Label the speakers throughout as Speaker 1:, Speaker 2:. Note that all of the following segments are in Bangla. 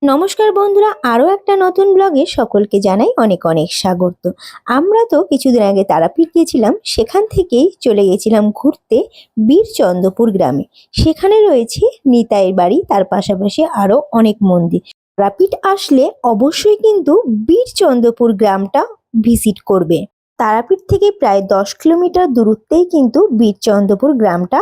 Speaker 1: নমস্কার বন্ধুরা, আরো একটা নতুন ব্লগে সকলকে জানাই অনেক অনেক স্বাগত। আমরা তো কিছুদিন আগে তারাপীঠ গিয়েছিলাম, সেখান থেকেই চলে গেছিলাম ঘুরতে বীরচন্দ্রপুর গ্রামে। সেখানে রয়েছে নিতাইয়ের বাড়ি, তার পাশাপাশি আরো অনেক মন্দির। তারাপীঠ আসলে অবশ্যই কিন্তু বীরচন্দ্রপুর গ্রামটা ভিজিট করবে। তারাপীঠ থেকে প্রায় 10 কিলোমিটার দূরত্বেই কিন্তু বীরচন্দ্রপুর গ্রামটা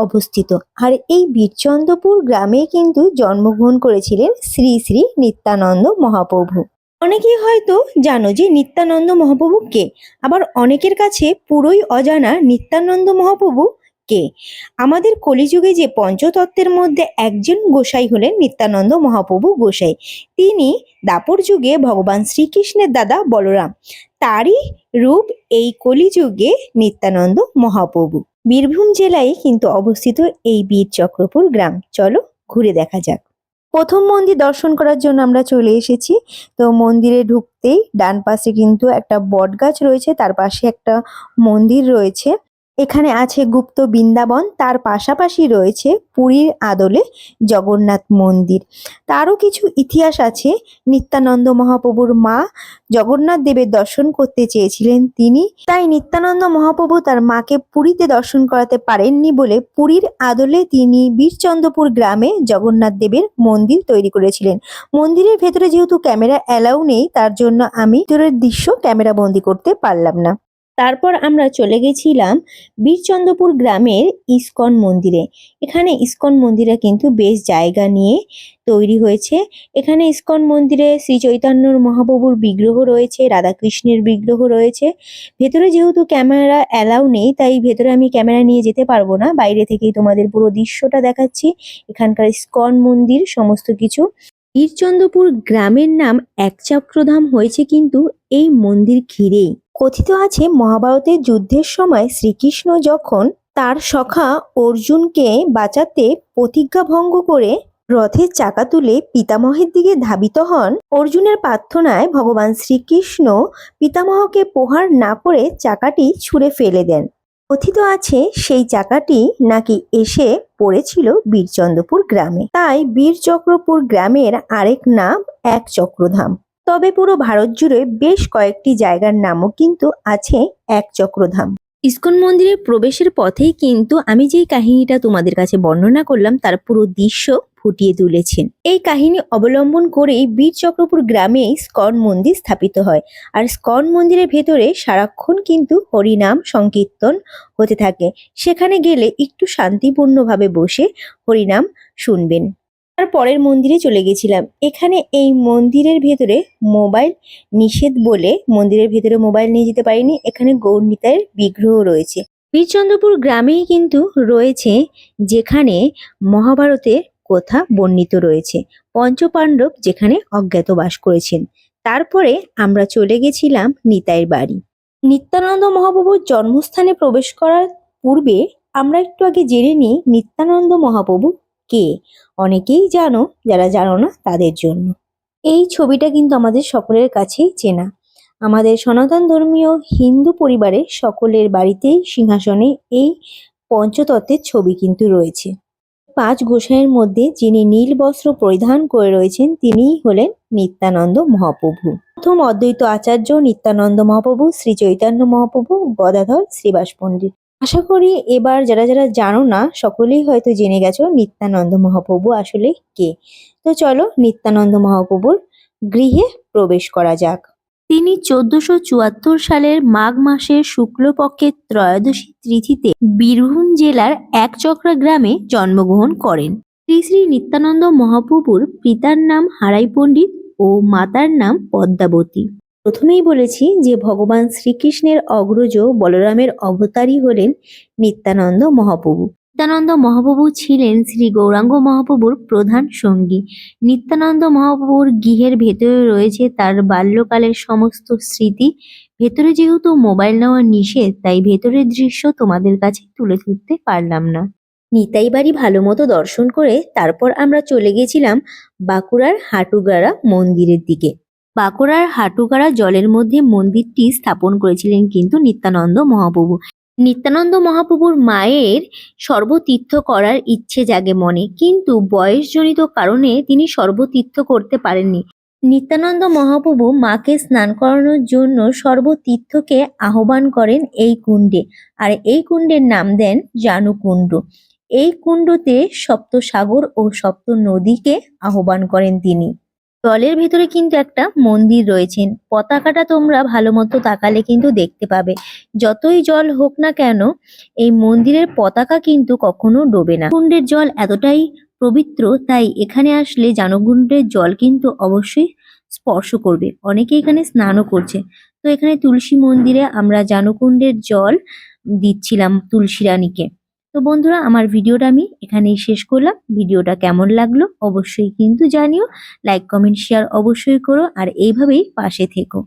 Speaker 1: অবস্থিত। আর এই বীরচন্দ্রপুর গ্রামে কিন্তু জন্মগ্রহণ করেছিলেন শ্রী শ্রী নিত্যানন্দ মহাপ্রভু। অনেকেই হয়তো জানো যে নিত্যানন্দ মহাপ্রভু কে, আবার অনেকের কাছে পুরোই অজানা নিত্যানন্দ মহাপ্রভু কে। আমাদের কলিযুগে যে পঞ্চতত্ত্বের মধ্যে একজন গোসাই হলেন নিত্যানন্দ মহাপ্রভু গোসাই। তিনি দাপর যুগে ভগবান শ্রীকৃষ্ণের দাদা বলরাম, তারই রূপ এই কলিযুগে নিত্যানন্দ মহাপ্রভু। বীরভূম জেলায় কিন্তু অবস্থিত এই বীরচক্রপুর গ্রাম। চলো ঘুরে দেখা যাক। প্রথম মন্দির দর্শন করার জন্য আমরা চলে এসেছি। তো মন্দিরে ঢুকতেই ডান পাশে কিন্তু একটা বট গাছ রয়েছে, তার পাশে একটা মন্দির রয়েছে। এখানে আছে গুপ্ত বৃন্দাবন, তার পাশাপাশি রয়েছে পুরীর আদলে জগন্নাথ মন্দির। তারও কিছু ইতিহাস আছে। নিত্যানন্দ মহাপ্রভুর মা জগন্নাথ দেবের দর্শন করতে চেয়েছিলেন তিনি, তাই নিত্যানন্দ মহাপ্রভু তার মাকে পুরীতে দর্শন করাতে পারেননি বলে পুরীর আদলে তিনি বীরচন্দ্রপুর গ্রামে জগন্নাথ দেবের মন্দির তৈরি করেছিলেন। মন্দিরের ভেতরে যেহেতু ক্যামেরা অ্যালাউ নেই, তার জন্য আমি ভেতরের দৃশ্য ক্যামেরা বন্দি করতে পারলাম না। তারপর আমরা চলে গেছিলাম বীরচন্দ্রপুর গ্রামের ইস্কন মন্দিরে। এখানে ইস্কন মন্দিরে কিন্তু বেশ জায়গা নিয়ে তৈরি হয়েছে। এখানে ইস্কন মন্দিরে শ্রী চৈতন্য মহাপ্রভুর বিগ্রহ রয়েছে, রাধাকৃষ্ণের বিগ্রহ রয়েছে। ভেতরে যেহেতু ক্যামেরা অ্যালাউ নেই, তাই ভেতরে আমি ক্যামেরা নিয়ে যেতে পারবো না, বাইরে থেকেই তোমাদের পুরো দৃশ্যটা দেখাচ্ছি। এখানকার ইস্কন মন্দির সমস্ত কিছু। বীরচন্দ্রপুর গ্রামের নাম একচক্রধাম হয়েছে কিন্তু এই মন্দির ঘিরেই। কথিত আছে মহাভারতের যুদ্ধের সময় শ্রীকৃষ্ণ যখন তার সখা অর্জুনকে বাঁচাতে প্রতিজ্ঞা ভঙ্গ করে রথের চাকা তুলে পিতামহের দিকে ধাবিত হন, অর্জুনের প্রার্থনায় ভগবান শ্রীকৃষ্ণ পিতামহকে প্রহার না করে চাকাটি ছুঁড়ে ফেলে দেন। কথিত আছে সেই চাকাটি নাকি এসে পড়েছিল বীরচন্দ্রপুর গ্রামে, তাই বীরচক্রপুর গ্রামের আরেক নাম একচক্রধাম। তবে পুরো ভারত জুড়ে বেশ কয়েকটি জায়গার নামও কিন্তু আছে একচক্রধাম। ইস্কন মন্দিরের প্রবেশের পথেই কিন্তু আমি যেই কাহিনীটা তোমাদের কাছে বর্ণনা করলাম তার পুরো দৃশ্য ফুটিয়ে তুলেছেন। এই কাহিনী অবলম্বন করেই বীরচক্রপুর গ্রামে ইস্কন মন্দির স্থাপিত হয়। আর ইস্কন মন্দিরের ভেতরে সারাক্ষণ কিন্তু হরিনাম সংকীর্তন হতে থাকে। সেখানে গেলে একটু শান্তিপূর্ণভাবে বসে হরিনাম শুনবেন। তার পরের মন্দিরে চলে গেছিলাম। এখানে এই মন্দিরের ভেতরে মোবাইল নিষেধ বলে মন্দিরের ভেতরে মোবাইল নিয়ে যেতে পারিনি। এখানে গৌর নিতাইয়ের বিগ্রহ রয়েছে। বীরচন্দ্রপুর গ্রামেই কিন্তু রয়েছে যেখানে মহাভারতের কথা বর্ণিত রয়েছে, পঞ্চপাণ্ডব যেখানে অজ্ঞাতবাস করেছেন। তারপরে আমরা চলে গেছিলাম নিতাইয়ের বাড়ি। নিত্যানন্দ মহাপ্রভুর জন্মস্থানে প্রবেশ করার পূর্বে আমরা একটু আগে জেনে নিই নিত্যানন্দ মহাপ্রভু কে। অনেকেই জানো, যারা জানো না তাদের জন্য। এই ছবিটা কিন্তু আমাদের সকলের কাছেই চেনা। আমাদের সনাতন ধর্মীয় হিন্দু পরিবারের সকলের বাড়িতেই সিংহাসনে এই পঞ্চতত্ত্বের ছবি কিন্তু রয়েছে। 5 গোসাইয়ের মধ্যে যিনি নীল বস্ত্র পরিধান করে রয়েছেন তিনিই হলেন নিত্যানন্দ মহাপ্রভু। প্রথম অদ্বৈত আচার্য নিত্যানন্দ মহাপ্রভু, শ্রী চৈতন্য মহাপ্রভু, গদাধর শ্রীবাস পণ্ডিত। আশা করি এবার যারা যারা জানো না সকলেই হয়তো জেনে গেছো নিত্যানন্দ মহাপ্রভু আসলে কে। তো চলো নিত্যানন্দ মহাপ্রভুর গৃহে প্রবেশ করা যাক। তিনি 1474 সালের মাঘ মাসের শুক্লপক্ষের ত্রয়োদশী তিথিতে বীরভূম জেলার একচক্রা গ্রামে জন্মগ্রহণ করেন। শ্রী শ্রী নিত্যানন্দ মহাপ্রভুর পিতার নাম হারাই পণ্ডিত ও মাতার নাম পদ্মাবতী। প্রথমেই বলেছি যে ভগবান শ্রীকৃষ্ণের অগ্রজ বলরামের অবতারই হলেন নিত্যানন্দ মহাপ্রভু। নিত্যানন্দ মহাপ্রভু ছিলেন শ্রী গৌরাঙ্গ মহাপ্রভুর প্রধান সঙ্গী। নিত্যানন্দ মহাপ্রভুর গৃহের ভেতরে রয়েছে তার বাল্যকালের সমস্ত স্মৃতি। ভেতরে যেহেতু মোবাইল নেওয়া নিষেধ, তাই ভেতরের দৃশ্য তোমাদের কাছে তুলে ধরতে পারলাম না। নিতাই বাড়ি ভালো মতো দর্শন করে তারপর আমরা চলে গেছিলাম বাঁকুড়ার হাটুগাড়া মন্দিরের দিকে। বাঁকুড়ার হাটুগাড়া জলের মধ্যে মন্দিরটি স্থাপন করেছিলেন কিন্তু নিত্যানন্দ মহাপ্রভু। নিত্যানন্দ মহাপ্রভুর মায়ের সর্বতীর্থ করার ইচ্ছে জাগে মনে, কিন্তু বয়সজনিত কারণে তিনি সর্বতীর্থ করতে পারেননি। নিত্যানন্দ মহাপ্রভু মাকে স্নান করানোর জন্য সর্বতীর্থকে আহ্বান করেন এই কুণ্ডে, আর এই কুণ্ডের নাম দেন জানুকুণ্ড। এই কুণ্ডতে সপ্ত সাগর ও সপ্ত নদীকে আহ্বান করেন তিনি। জলের ভেতরে কিন্তু একটা মন্দির রয়েছেন, পতাকাটা তোমরা ভালো মতো তাকালে কিন্তু দেখতে পাবে। যতই জল হোক না কেন, এই মন্দিরের পতাকা কিন্তু কখনো ডোবে না। কুণ্ডের জল এতটাই পবিত্র, তাই এখানে আসলে জানুকুণ্ডের জল কিন্তু অবশ্যই স্পর্শ করবে। অনেকে এখানে স্নানও করছে। তো এখানে তুলসী মন্দিরে আমরা জানুকুণ্ডের জল দিচ্ছিলাম তুলসী রানীকে। তো বন্ধুরা, আমার ভিডিওটা আমি এখানেই শেষ করলাম। ভিডিওটা কেমন লাগলো অবশ্যই কিন্তু জানিও। লাইক, কমেন্ট, শেয়ার অবশ্যই করো, আর এইভাবেই পাশে থেকো।